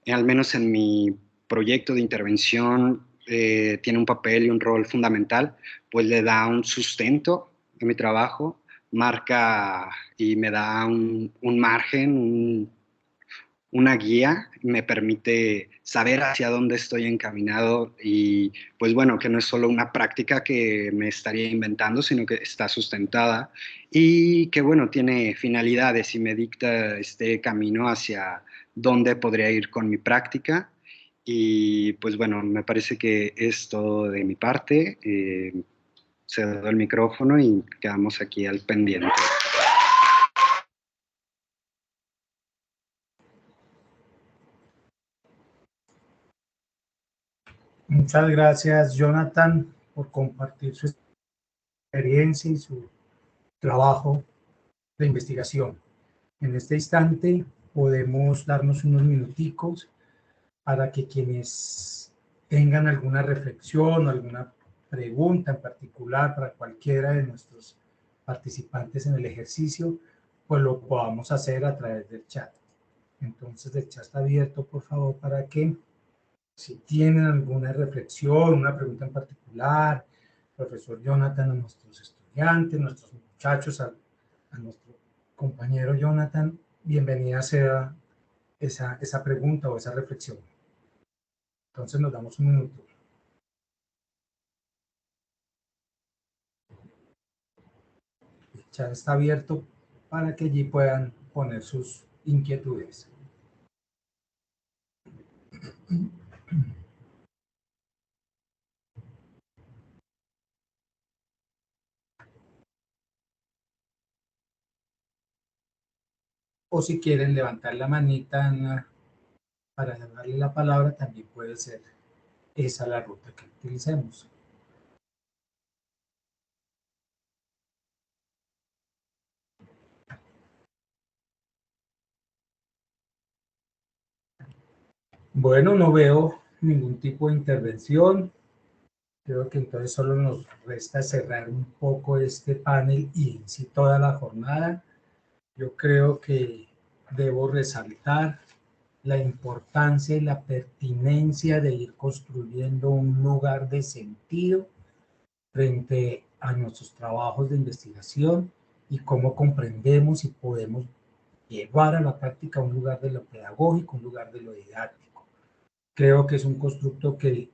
al menos en mi proyecto de intervención, tiene un papel y un rol fundamental, pues le da un sustento a mi trabajo, marca y me da un margen, una guía, me permite saber hacia dónde estoy encaminado, y pues bueno, que no es solo una práctica que me estaría inventando, sino que está sustentada y que bueno, tiene finalidades y me dicta este camino hacia dónde podría ir con mi práctica. Y pues bueno, me parece que es todo de mi parte. Cedo el micrófono y quedamos aquí al pendiente. Muchas gracias, Jonathan, por compartir su experiencia y su trabajo de investigación. En este instante podemos darnos unos minuticos para que quienes tengan alguna reflexión o alguna pregunta en particular para cualquiera de nuestros participantes en el ejercicio, pues lo podamos hacer a través del chat. Entonces el chat está abierto, por favor, para que si tienen alguna reflexión, una pregunta en particular, profesor Jonathan, a nuestros estudiantes, nuestros muchachos, a nuestro compañero Jonathan, bienvenida sea esa pregunta o esa reflexión. Entonces nos damos un minuto. El chat está abierto para que allí puedan poner sus inquietudes. O si quieren levantar la manita para darle la palabra, también puede ser esa la ruta que utilicemos. Bueno, no veo ningún tipo de intervención. Creo que entonces solo nos resta cerrar un poco este panel y en sí toda la jornada. Yo creo que debo resaltar la importancia y la pertinencia de ir construyendo un lugar de sentido frente a nuestros trabajos de investigación y cómo comprendemos y podemos llevar a la práctica un lugar de lo pedagógico, un lugar de lo didáctico. Creo que es un constructo que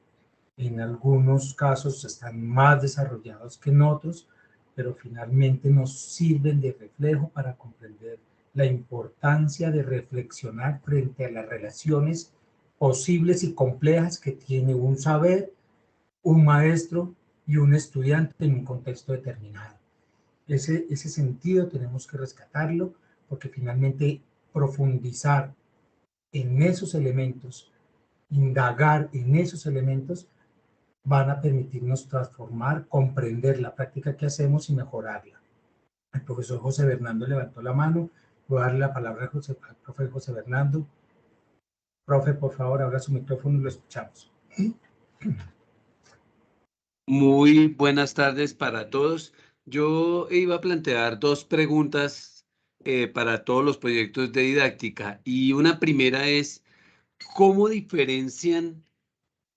en algunos casos están más desarrollados que en otros, pero finalmente nos sirven de reflejo para comprender la importancia de reflexionar frente a las relaciones posibles y complejas que tiene un saber, un maestro y un estudiante en un contexto determinado. Ese sentido tenemos que rescatarlo, porque finalmente profundizar en esos elementos, indagar en esos elementos, van a permitirnos transformar, comprender la práctica que hacemos y mejorarla. El profesor José Bernardo levantó la mano. Voy a darle la palabra al profe José Bernardo. Profe, por favor, abra su micrófono y lo escuchamos. Muy buenas tardes para todos. Yo iba a plantear dos preguntas para todos los proyectos de didáctica, y una primera es, ¿cómo diferencian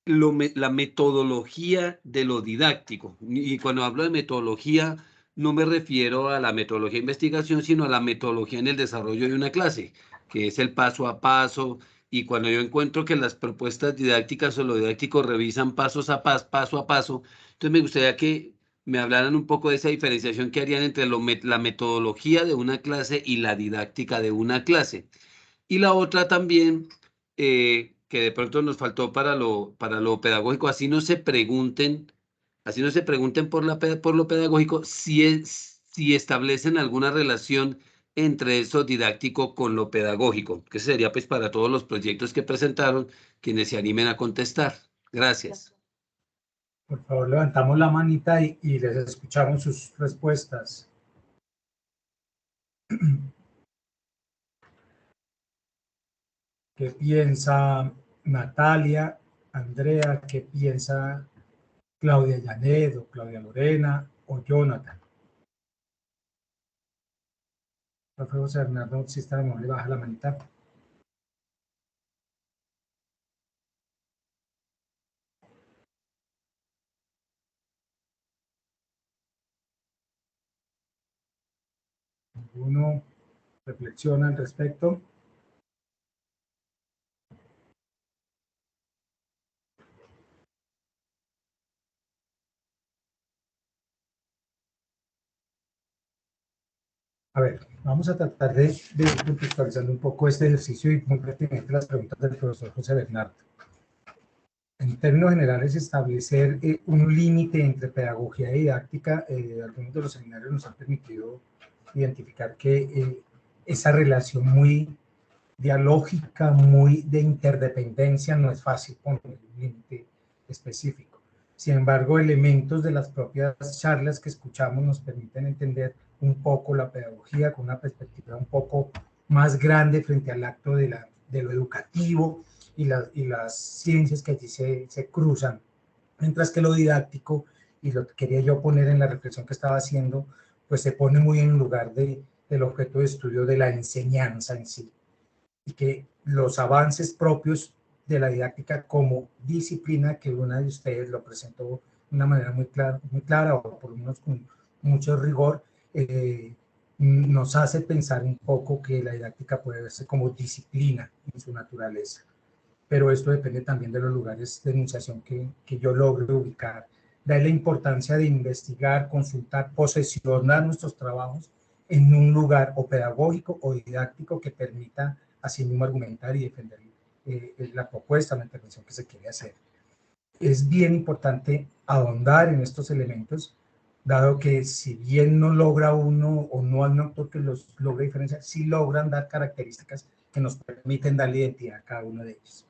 la metodología de lo didáctico? Y cuando hablo de metodología, no me refiero a la metodología de investigación, sino a la metodología en el desarrollo de una clase, que es el paso a paso. Y cuando yo encuentro que las propuestas didácticas o lo didáctico revisan paso a paso, entonces me gustaría que me hablaran un poco de esa diferenciación que harían entre la metodología de una clase y la didáctica de una clase. Y la otra también, que de pronto nos faltó para lo pedagógico, así no se pregunten por lo pedagógico, si establecen alguna relación entre eso didáctico con lo pedagógico, que sería pues para todos los proyectos que presentaron, quienes se animen a contestar. Gracias. Por favor, levantamos la manita y les escuchamos sus respuestas. ¿Qué piensa Natalia, Andrea? ¿Qué piensa Claudia Janet o Claudia Lorena o Jonathan? Profe José Bernardo, si está de modo, le baja la manita. ¿Alguno reflexiona al respecto? A ver, vamos a tratar de contextualizar un poco este ejercicio y muy pertinente las preguntas del profesor José Bernardo. En términos generales, establecer un límite entre pedagogía y didáctica, algunos de los seminarios nos han permitido identificar que esa relación muy dialógica, muy de interdependencia, no es fácil poner un límite específico. Sin embargo, elementos de las propias charlas que escuchamos nos permiten entender un poco la pedagogía con una perspectiva un poco más grande frente al acto de lo educativo y las ciencias que allí se cruzan, mientras que lo didáctico, y lo que quería yo poner en la reflexión que estaba haciendo, pues se pone muy en lugar del objeto de estudio de la enseñanza en sí, y que los avances propios de la didáctica como disciplina, que una de ustedes lo presentó de una manera muy clara o por lo menos con mucho rigor, nos hace pensar un poco que la didáctica puede verse como disciplina en su naturaleza. Pero esto depende también de los lugares de enunciación que yo logre ubicar. Da la importancia de investigar, consultar, posesionar nuestros trabajos en un lugar o pedagógico o didáctico que permita así mismo argumentar y defender la propuesta, la intervención que se quiere hacer. Es bien importante ahondar en estos elementos, dado que si bien no logra uno o no hay un autor que los logre diferenciar, sí logran dar características que nos permiten darle identidad a cada uno de ellos.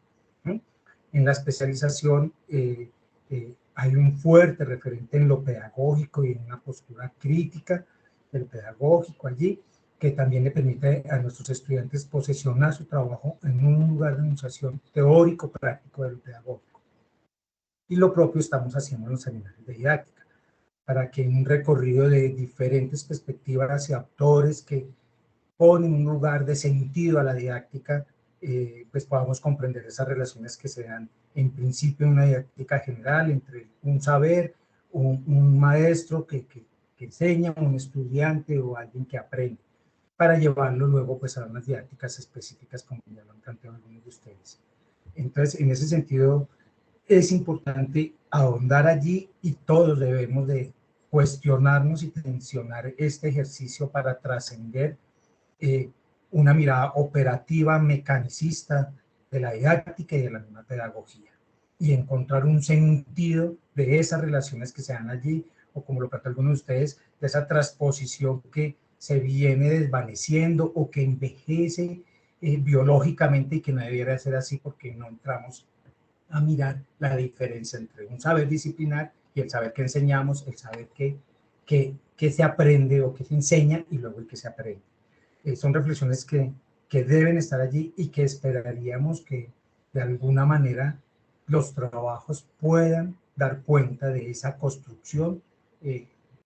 En la especialización hay un fuerte referente en lo pedagógico y en una postura crítica del pedagógico allí, que también le permite a nuestros estudiantes posesionar su trabajo en un lugar de enunciación teórico práctico de lo pedagógico. Y lo propio estamos haciendo en los seminarios de didáctica, para que en un recorrido de diferentes perspectivas hacia autores que ponen un lugar de sentido a la didáctica, pues podamos comprender esas relaciones que se dan en principio en una didáctica general entre un saber, un maestro que enseña, un estudiante o alguien que aprende, para llevarlo luego pues a unas didácticas específicas como ya lo han planteado algunos de ustedes. Entonces, en ese sentido, es importante ahondar allí y todos debemos de cuestionarnos y tensionar este ejercicio para trascender una mirada operativa, mecanicista de la didáctica y de la misma pedagogía, y encontrar un sentido de esas relaciones que se dan allí, o como lo planteó alguno de ustedes, de esa transposición que se viene desvaneciendo o que envejece biológicamente y que no debiera ser así porque no entramos a mirar la diferencia entre un saber disciplinar y el saber que enseñamos, el saber que se aprende o que se enseña y luego el que se aprende. Son reflexiones que deben estar allí y que esperaríamos que de alguna manera los trabajos puedan dar cuenta de esa construcción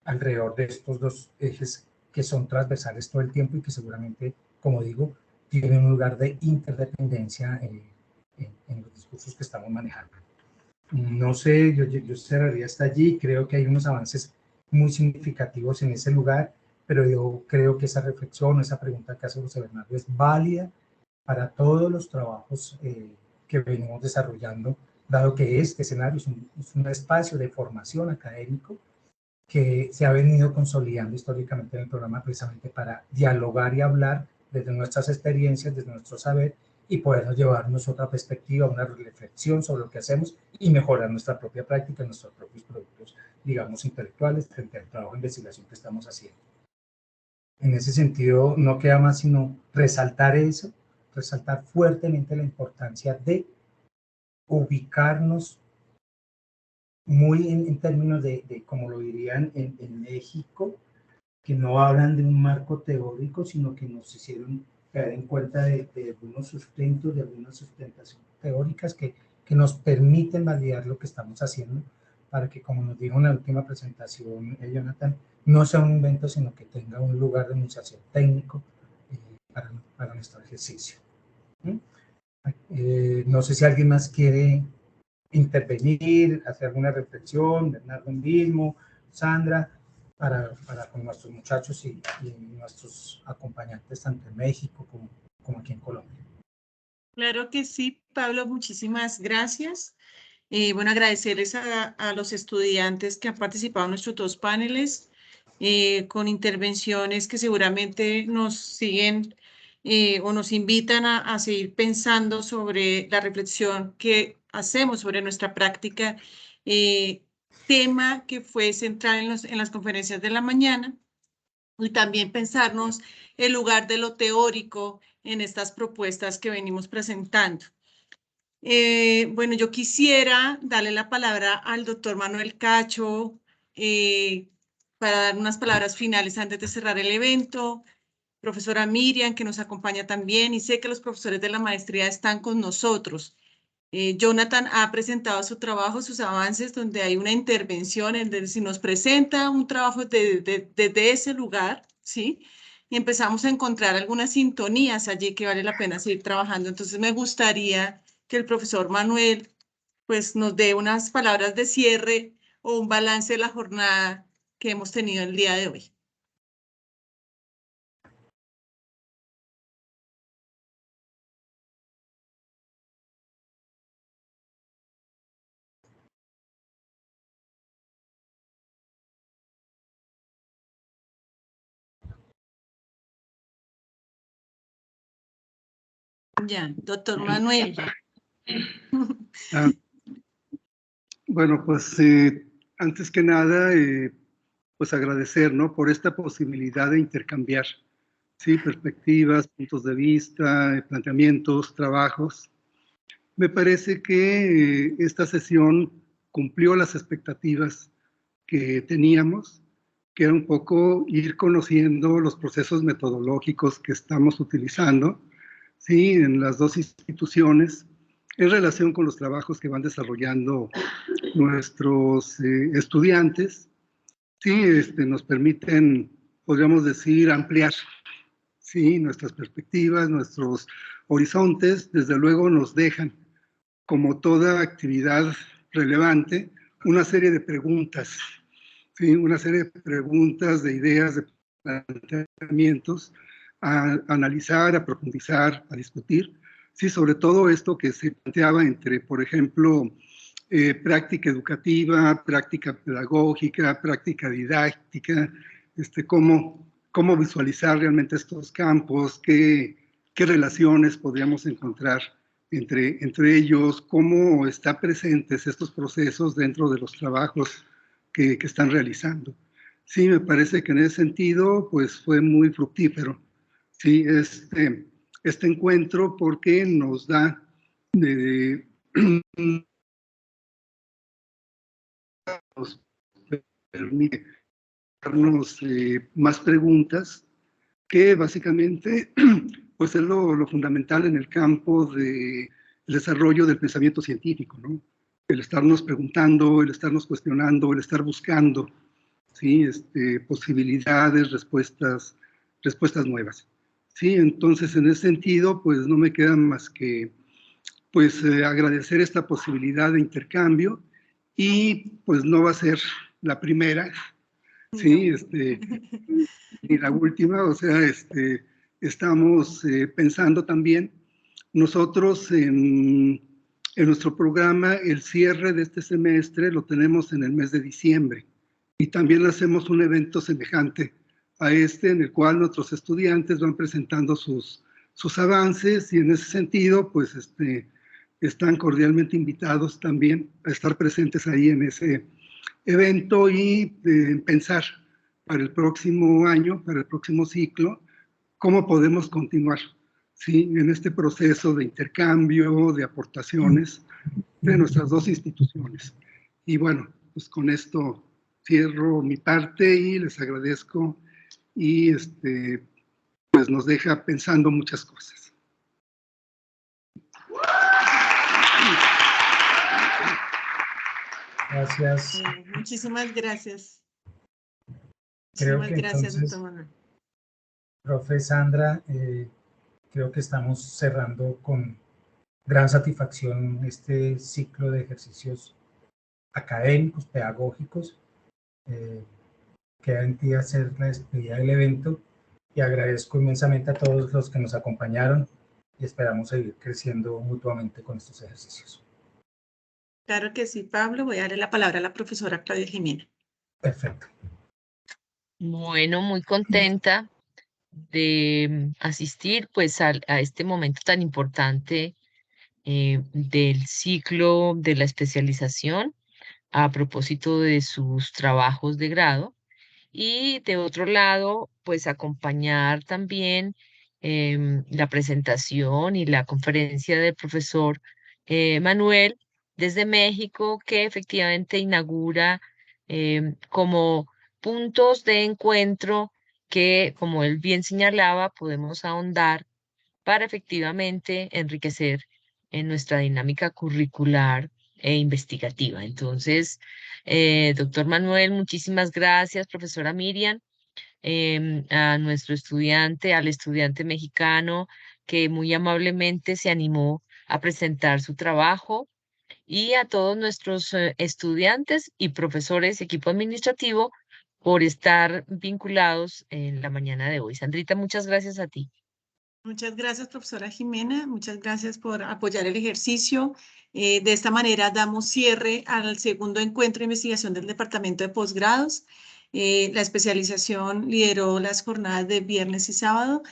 alrededor de estos dos ejes que son transversales todo el tiempo y que seguramente, como digo, tienen un lugar de interdependencia en los discursos que estamos manejando. No sé, yo cerraría hasta allí. Creo que hay unos avances muy significativos en ese lugar, pero yo creo que esa reflexión, esa pregunta que hace José Bernardo es válida para todos los trabajos que venimos desarrollando, dado que este escenario es un espacio de formación académico que se ha venido consolidando históricamente en el programa precisamente para dialogar y hablar desde nuestras experiencias, desde nuestro saber, y podernos llevarnos otra perspectiva, una reflexión sobre lo que hacemos y mejorar nuestra propia práctica, nuestros propios productos, digamos, intelectuales frente al trabajo de investigación que estamos haciendo. En ese sentido, no queda más sino resaltar eso, resaltar fuertemente la importancia de ubicarnos muy en términos de, como lo dirían en México, que no hablan de un marco teórico, sino que nos hicieron caer en cuenta de algunos sustentos, de algunas sustentaciones teóricas que nos permiten validar lo que estamos haciendo, para que, como nos dijo en la última presentación Jonathan, no sea un invento, sino que tenga un lugar de enunciación técnico para nuestro ejercicio. No sé si alguien más quiere intervenir, hacer alguna reflexión, Bernardo mismo, Sandra, para con nuestros muchachos y nuestros acompañantes tanto en México como aquí en Colombia. Claro que sí, Pablo, muchísimas gracias. Bueno, agradecerles a los estudiantes que han participado en nuestros dos paneles, con intervenciones que seguramente nos siguen o nos invitan a seguir pensando sobre la reflexión que hacemos sobre nuestra práctica, tema que fue central en las conferencias de la mañana, y también pensarnos el lugar de lo teórico en estas propuestas que venimos presentando. Bueno, yo quisiera darle la palabra al doctor Manuel Cacho para dar unas palabras finales antes de cerrar el evento. Profesora Miriam, que nos acompaña también, y sé que los profesores de la maestría están con nosotros. Jonathan ha presentado su trabajo, sus avances, donde hay una intervención en donde si nos presenta un trabajo desde ese lugar, ¿sí? Y empezamos a encontrar algunas sintonías allí que vale la pena seguir trabajando. Entonces me gustaría que el profesor Manuel pues nos dé unas palabras de cierre o un balance de la jornada que hemos tenido el día de hoy. Ya, doctor Manuel. Bueno, pues antes que nada, pues agradecer, ¿no? Por esta posibilidad de intercambiar, ¿sí? Perspectivas, puntos de vista, planteamientos, trabajos. Me parece que esta sesión cumplió las expectativas que teníamos, que era un poco ir conociendo los procesos metodológicos que estamos utilizando, ¿sí? En las dos instituciones, en relación con los trabajos que van desarrollando nuestros estudiantes, sí, nos permiten, podríamos decir, ampliar, sí, nuestras perspectivas, nuestros horizontes, desde luego nos dejan, como toda actividad relevante, una serie de preguntas, ¿sí? Una serie de preguntas, de ideas, de planteamientos a analizar, a profundizar, a discutir. Sí, sobre todo esto que se planteaba entre, por ejemplo, práctica educativa, práctica pedagógica, práctica didáctica, cómo visualizar realmente estos campos, qué relaciones podríamos encontrar entre ellos, cómo están presentes estos procesos dentro de los trabajos que están realizando. Sí, me parece que en ese sentido, pues fue muy fructífero, sí, este encuentro, porque nos da nos permite darnos más preguntas, que básicamente pues es lo fundamental en el campo del desarrollo del pensamiento científico, ¿no? El estarnos preguntando, el estarnos cuestionando, el estar buscando, ¿sí? Posibilidades, respuestas nuevas. Sí, entonces en ese sentido, pues no me queda más que pues agradecer esta posibilidad de intercambio, y pues no va a ser la primera, sí, ni la última, o sea, estamos pensando también nosotros en nuestro programa. El cierre de este semestre lo tenemos en el mes de diciembre, y también hacemos un evento semejante a en el cual nuestros estudiantes van presentando sus avances, y en ese sentido, pues están cordialmente invitados también a estar presentes ahí en ese evento, y pensar para el próximo año, para el próximo ciclo, cómo podemos continuar, ¿sí? En este proceso de intercambio, de aportaciones de nuestras dos instituciones. Y bueno, pues con esto cierro mi parte y les agradezco, y pues nos deja pensando muchas cosas. Gracias. Muchísimas gracias. Creo Muchísimas que gracias, entonces, doctor Manuel. profe Sandra, creo que estamos cerrando con gran satisfacción este ciclo de ejercicios académicos, pedagógicos. Queda en ti hacer la despedida del evento, y agradezco inmensamente a todos los que nos acompañaron, y esperamos seguir creciendo mutuamente con estos ejercicios. Claro que sí, Pablo. Voy a darle la palabra a la profesora Claudia Jimena. Perfecto. Bueno, muy contenta de asistir pues a este momento tan importante del ciclo de la especialización a propósito de sus trabajos de grado, y de otro lado pues acompañar también la presentación y la conferencia del profesor Manuel desde México, que efectivamente inaugura como puntos de encuentro que, como él bien señalaba, podemos ahondar para efectivamente enriquecer en nuestra dinámica curricular e investigativa. Entonces, doctor Manuel, muchísimas gracias, profesora Miriam, a nuestro estudiante, al estudiante mexicano que muy amablemente se animó a presentar su trabajo, y a todos nuestros estudiantes y profesores, equipo administrativo, por estar vinculados en la mañana de hoy. Sandrita, muchas gracias a ti. Muchas gracias, profesora Jimena. Muchas gracias por apoyar el ejercicio. De esta manera damos cierre al segundo encuentro de investigación del Departamento de Posgrados. La especialización lideró las jornadas de viernes y sábado,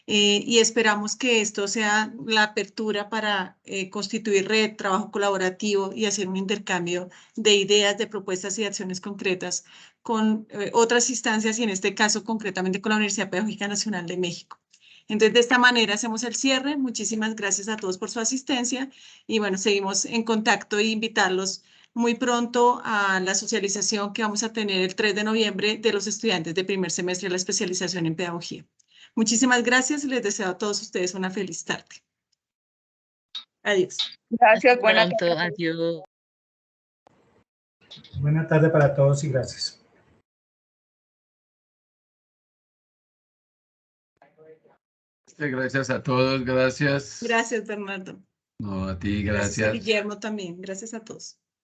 y esperamos que esto sea la apertura para constituir red, trabajo colaborativo y hacer un intercambio de ideas, de propuestas y de acciones concretas con otras instancias, y en este caso concretamente con la Universidad Pedagógica Nacional de México. Entonces, de esta manera hacemos el cierre. Muchísimas gracias a todos por su asistencia, y bueno, seguimos en contacto, e invitarlos muy pronto a la socialización que vamos a tener el 3 de noviembre de los estudiantes de primer semestre de la especialización en pedagogía. Muchísimas gracias y les deseo a todos ustedes una feliz tarde. Adiós. Gracias, buenas tardes. Adiós. Buena tarde para todos y gracias. Gracias a todos, gracias. Gracias, Bernardo. No, a ti, Gracias a gracias. Guillermo también. Gracias a todos.